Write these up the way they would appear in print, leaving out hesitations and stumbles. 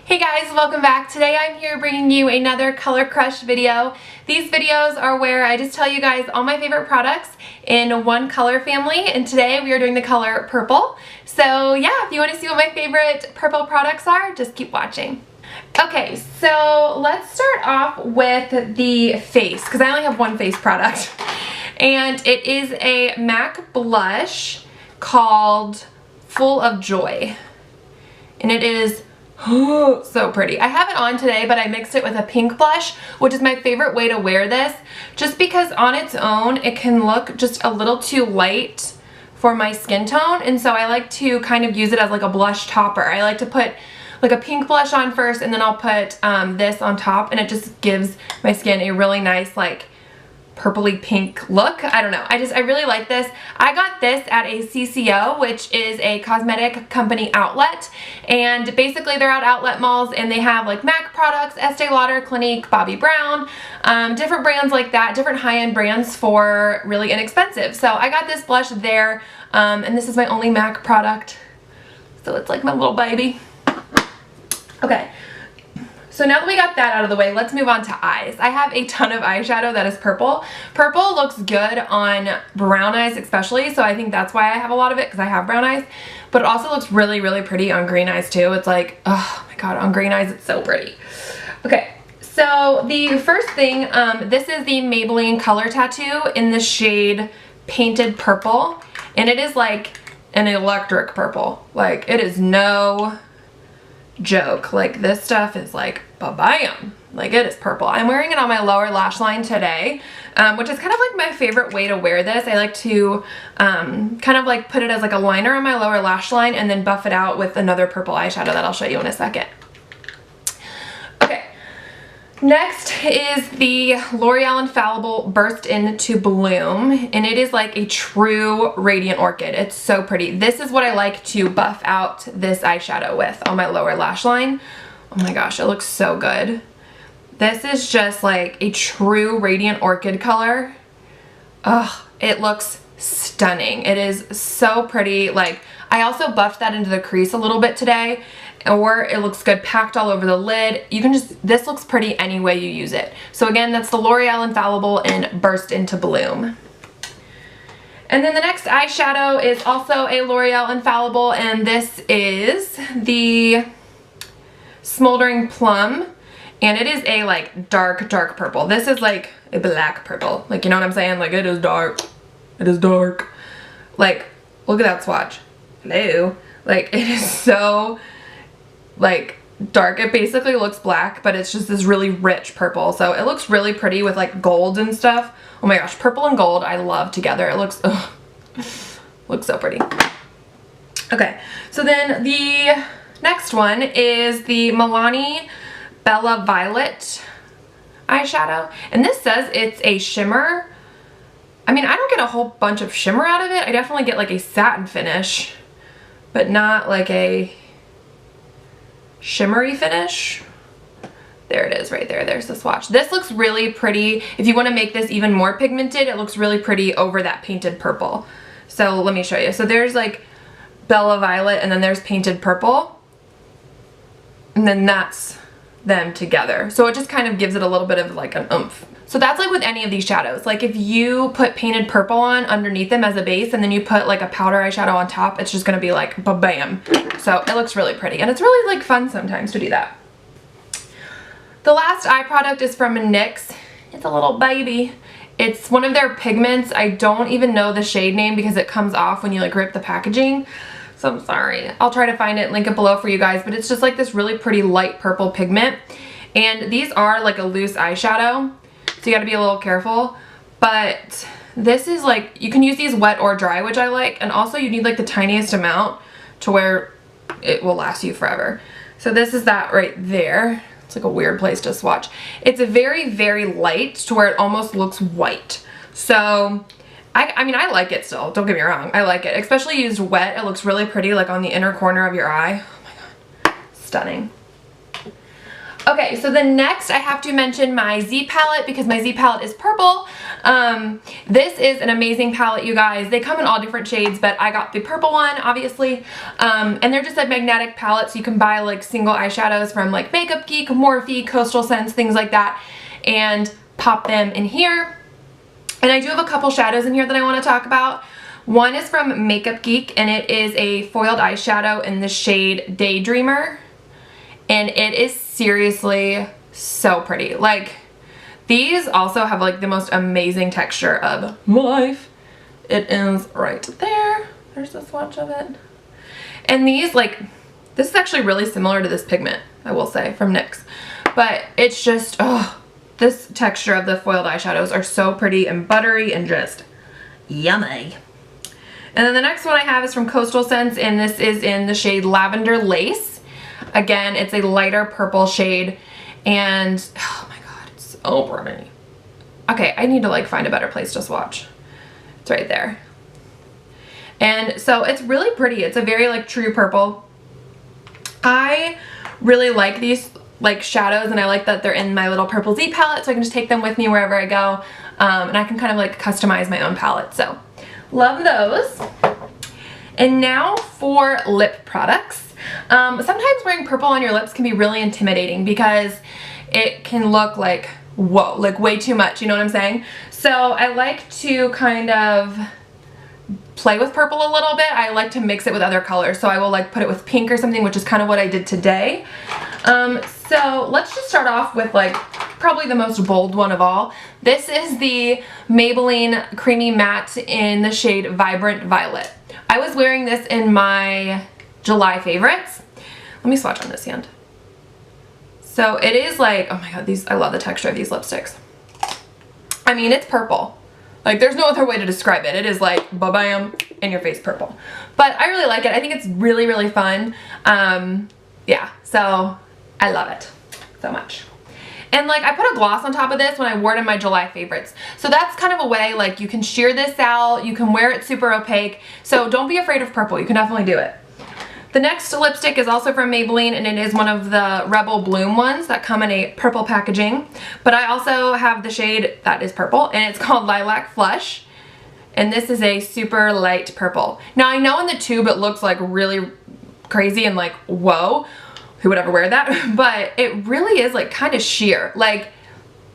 Hey guys, welcome back. Today I'm here bringing you another Color Crush video. These videos are where I just tell you guys all my favorite products in one color family, and today we are doing the color purple. So yeah, if you want to see what my favorite purple products are, just keep watching. Okay, so let's start off with the face, because I only have one face product. And it is a MAC blush called Full of Joy. And it is so pretty. I have it on today, but I mixed it with a pink blush, which is my favorite way to wear this, just because on its own it can look just a little too light for my skin tone, and so I like to kind of use it as like a blush topper. I like to put like a pink blush on first, and then I'll put this on top, and it just gives my skin a really nice like purpley pink look. I don't know. I really like this. I got this at a CCO, which is a cosmetic company outlet, and basically they're at outlet malls and they have like MAC products, Estee Lauder, Clinique, Bobbi Brown, different brands like that, different high-end brands for really inexpensive. So I got this blush there, and this is my only MAC product, so it's like my little baby. Okay. So now that we got that out of the way, let's move on to eyes. I have a ton of eyeshadow that is purple. Purple looks good on brown eyes especially, so I think that's why I have a lot of it, because I have brown eyes. But it also looks really, really pretty on green eyes too. It's like, oh my god, on green eyes it's so pretty. Okay, so the first thing, this is the Maybelline Color Tattoo in the shade Painted Purple. And it is like an electric purple. Like, it is no joke. Like, this stuff is like ba-bam. Like, it is purple. I'm wearing it on my lower lash line today, which is kind of like my favorite way to wear this. I like to kind of like put it as like a liner on my lower lash line and then buff it out with another purple eyeshadow that I'll show you in a second. Okay, next is the L'Oreal Infallible Burst Into Bloom, and it is like a true radiant orchid. It's so pretty. This is what I like to buff out this eyeshadow with on my lower lash line. Oh my gosh, it looks so good. This is just like a true radiant orchid color. Ugh, it looks stunning. It is so pretty. Like, I also buffed that into the crease a little bit today, or it looks good packed all over the lid. You can just, this looks pretty any way you use it. So again, that's the L'Oreal Infallible in Burst Into Bloom. And then the next eyeshadow is also a L'Oreal Infallible, and this is the Smoldering Plum, and it is a like dark purple. This is like a black purple, like, you know what I'm saying? Like, it is dark. It is dark. Like, look at that swatch. Hello. Like, it is so like dark. It basically looks black, but it's just this really rich purple, so it looks really pretty with like gold and stuff. Oh my gosh, purple and gold I love together. It looks, ugh, looks so pretty. Okay, so then the next one is the Milani Bella Violet eyeshadow, and this says it's a shimmer. I mean, I don't get a whole bunch of shimmer out of it. I definitely get like a satin finish, but not like a shimmery finish. There it is right there. There's the swatch. This looks really pretty. If you want to make this even more pigmented, it looks really pretty over that painted purple. So let me show you. So there's like Bella Violet, and then there's Painted Purple, and then that's them together. So it just kind of gives it a little bit of like an oomph. So that's like with any of these shadows. Like, if you put Painted Purple on underneath them as a base, and then you put like a powder eyeshadow on top, it's just gonna be like ba-bam. So it looks really pretty, and it's really like fun sometimes to do that. The last eye product is from NYX. It's a little baby. It's one of their pigments. I don't even know the shade name because it comes off when you like rip the packaging. So I'm sorry. I'll try to find it, link it below for you guys, but it's just like this really pretty light purple pigment. And these are like a loose eyeshadow, so you gotta be a little careful. But this is like, you can use these wet or dry, which I like, and also you need like the tiniest amount to where it will last you forever. So this is that right there. It's like a weird place to swatch. It's a very, very light to where it almost looks white. So I mean, I like it still, don't get me wrong, I like it. Especially used wet, it looks really pretty like on the inner corner of your eye. Oh my god, stunning. Okay, so the next I have to mention my Z palette because my Z palette is purple. This is an amazing palette, you guys. They come in all different shades, but I got the purple one, obviously. And they're just a magnetic palette, so you can buy like single eyeshadows from like Makeup Geek, Morphe, Coastal Scents, things like that, and pop them in here. And I do have a couple shadows in here that I want to talk about. One is from Makeup Geek, and it is a foiled eyeshadow in the shade Daydreamer. And it is seriously so pretty. Like, these also have like the most amazing texture of life. It is right there. There's a swatch of it. And these, like, this is actually really similar to this pigment, I will say, from NYX. But it's just, oh, this texture of the foiled eyeshadows are so pretty and buttery and just yummy. And then the next one I have is from Coastal Scents, and this is in the shade Lavender Lace. Again, it's a lighter purple shade, and oh my god, it's so pretty. Okay, I need to like find a better place to swatch. It's right there. And so it's really pretty. It's a very like true purple. I really like these like shadows, and I like that they're in my little purple Z palette, so I can just take them with me wherever I go, and I can kind of like customize my own palette. So love those. And now for lip products. Sometimes wearing purple on your lips can be really intimidating because it can look like, whoa, like way too much, you know what I'm saying? So I like to kind of play with purple a little bit. I like to mix it with other colors, so I will like put it with pink or something, which is kind of what I did today. So let's just start off with like probably the most bold one of all. This is the Maybelline Creamy Matte in the shade Vibrant Violet. I was wearing this in my July favorites. Let me swatch on this hand. So it is like, oh my god, these, I love the texture of these lipsticks. I mean, it's purple. Like, there's no other way to describe it. It is like, ba-bam, in your face purple. But I really like it. I think it's really, really fun. Yeah, so I love it so much. And like, I put a gloss on top of this when I wore it in my July favorites. So that's kind of a way, like, you can sheer this out, you can wear it super opaque. So don't be afraid of purple, you can definitely do it. The next lipstick is also from Maybelline, and it is one of the Rebel Bloom ones that come in a purple packaging. But I also have the shade that is purple, and it's called Lilac Flush. And this is a super light purple. Now I know in the tube it looks like really crazy and like, whoa, who would ever wear that? But it really is like kind of sheer. Like,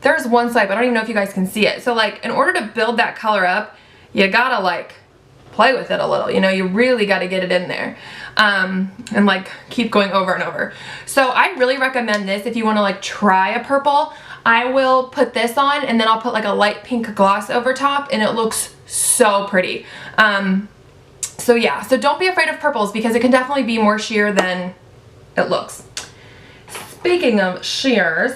there's one side, but I don't even know if you guys can see it. So like, in order to build that color up, you gotta like play with it a little, you know, you really got to get it in there, and like keep going over and over. So I really recommend this if you want to like try a purple. I will put this on, and then I'll put like a light pink gloss over top, and it looks so pretty. So yeah, so don't be afraid of purples because it can definitely be more sheer than it looks. Speaking of sheers,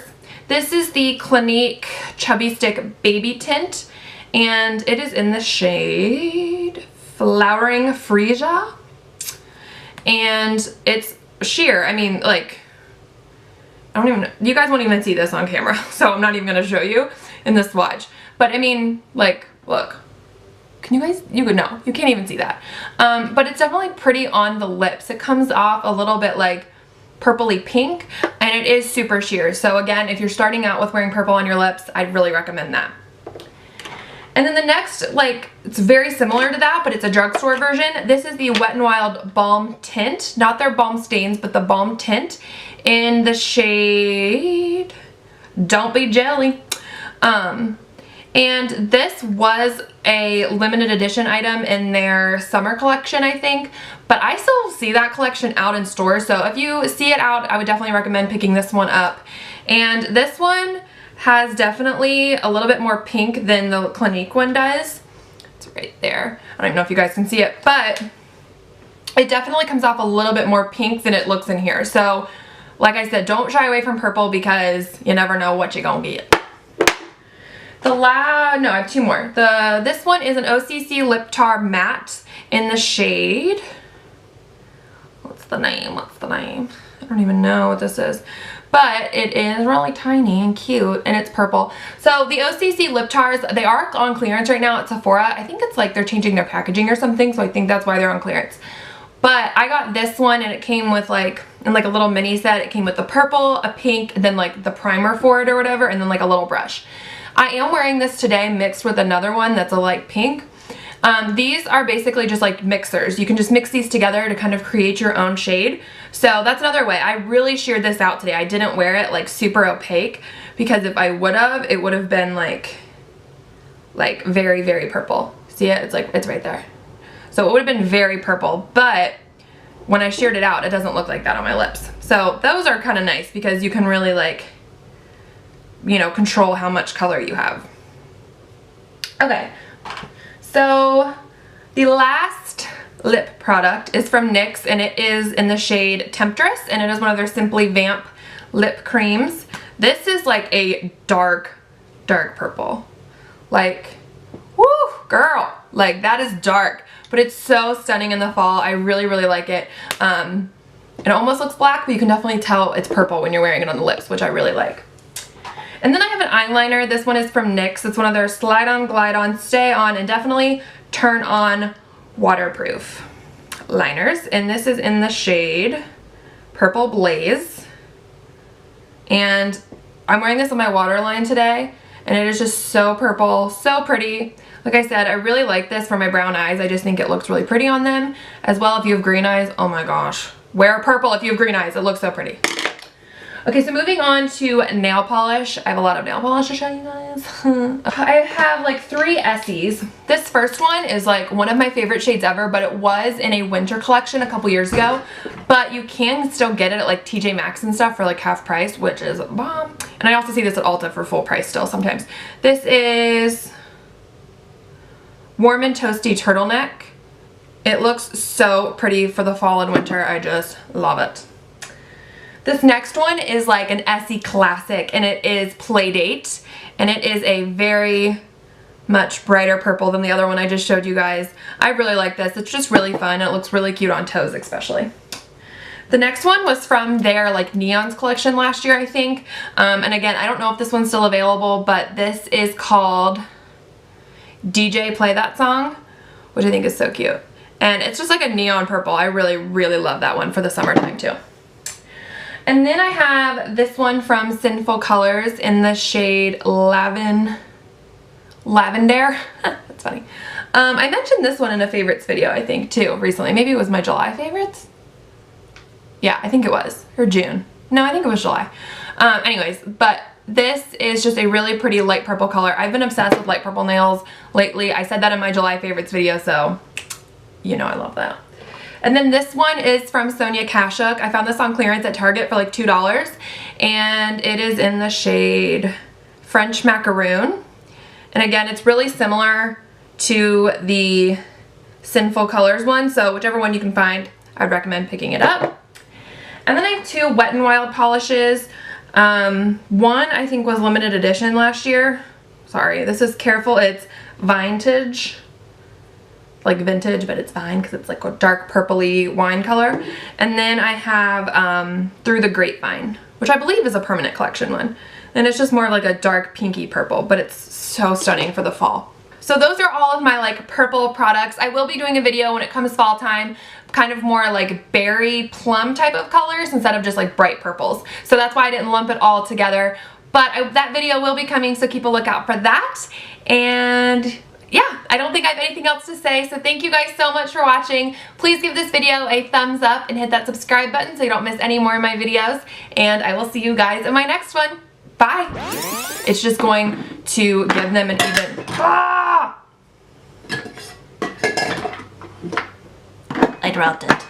this is the Clinique Chubby Stick Baby Tint, and it is in the shade Flowering Freesia, and it's sheer. I mean, like, I don't even know. You guys won't even see this on camera, so I'm not even going to show you in this swatch. But I mean, like, look. Can you guys, you could know. You can't even see that. But it's definitely pretty on the lips. It comes off a little bit like purpley pink, and it is super sheer. So again, if you're starting out with wearing purple on your lips, I'd really recommend that. And then the next, like, it's very similar to that, but it's a drugstore version. This is the Wet n Wild Balm Tint. Not their Balm Stains, but the Balm Tint in the shade Don't Be Jelly. And this was a limited edition item in their summer collection, I think. But I still see that collection out in stores. So if you see it out, I would definitely recommend picking this one up. And this one has definitely a little bit more pink than the Clinique one does. It's right there. I don't even know if you guys can see it, but it definitely comes off a little bit more pink than it looks in here. So like I said, don't shy away from purple because you never know what you're gonna get. No, I have two more. This one is an OCC Lip Tar Matte in the shade, what's the name? I don't even know what this is. But it is really tiny and cute, and it's purple. So the OCC lip tars, they are on clearance right now at Sephora. I think it's like they're changing their packaging or something, so I think that's why they're on clearance. But I got this one, and it came with like in like a little mini set. It came with the purple, a pink, and then like the primer for it or whatever, and then like a little brush. I am wearing this today mixed with another one that's a light pink. These are basically just like mixers. You can just mix these together to kind of create your own shade. So that's another way. I really sheared this out today. I didn't wear it like super opaque because if I would have, it would have been like very, very purple. See it? It's like, it's right there. So it would have been very purple, but when I sheared it out, it doesn't look like that on my lips. So those are kind of nice because you can really like, you know, control how much color you have. Okay. So the last lip product is from NYX, and it is in the shade Temptress, and it is one of their Simply Vamp lip creams. This is like a dark, dark purple. Like, woo, girl, like that is dark, but it's so stunning in the fall. I really, really like it. It almost looks black, but you can definitely tell it's purple when you're wearing it on the lips, which I really like. And then I have an eyeliner. This one is from NYX. It's one of their slide on, glide on, stay on, and definitely turn on waterproof liners. And this is in the shade Purple Blaze. And I'm wearing this on my waterline today, and it is just so purple, so pretty. Like I said, I really like this for my brown eyes. I just think it looks really pretty on them. As well, if you have green eyes, oh my gosh. Wear purple if you have green eyes. It looks so pretty. Okay, so moving on to nail polish. I have a lot of nail polish to show you guys. I have like 3 Essies. This first one is like one of my favorite shades ever, but it was in a winter collection a couple years ago. But you can still get it at like TJ Maxx and stuff for like half price, which is a bomb. And I also see this at Ulta for full price still sometimes. This is Warm and Toasty Turtleneck. It looks so pretty for the fall and winter. I just love it. This next one is like an Essie classic, and it is Playdate, and it is a very much brighter purple than the other one I just showed you guys. I really like this. It's just really fun. It looks really cute on toes especially. The next one was from their like Neons collection last year, I think. And again, I don't know if this one's still available, but this is called DJ Play That Song, which I think is so cute. And it's just like a neon purple. I really, really love that one for the summertime too. And then I have this one from Sinful Colors in the shade Lavender. That's funny. I mentioned this one in a favorites video, I think, too, recently. Maybe it was my July favorites? Yeah, I think it was. Or June. No, I think it was July. Anyways, but this is just a really pretty light purple color. I've been obsessed with light purple nails lately. I said that in my July favorites video, so you know I love that. And then this one is from Sonia Kashuk. I found this on clearance at Target for like $2, and it is in the shade French Macaroon. And again, it's really similar to the Sinful Colors one, so whichever one you can find, I'd recommend picking it up. And then I have 2 Wet n Wild polishes. One I think was limited edition last year. Sorry, this is Careful. It's Vintage. Like vintage, but it's fine because it's like a dark purpley wine color. And then I have Through the Grapevine, which I believe is a permanent collection one. And it's just more like a dark pinky purple, but it's so stunning for the fall. So those are all of my like purple products. I will be doing a video when it comes fall time, kind of more like berry plum type of colors instead of just like bright purples. So that's why I didn't lump it all together. But that video will be coming, so keep a lookout for that. And yeah, I don't think I have anything else to say, so thank you guys so much for watching. Please give this video a thumbs up and hit that subscribe button so you don't miss any more of my videos, and I will see you guys in my next one. Bye! It's just going to give them an even... Ah! I dropped it.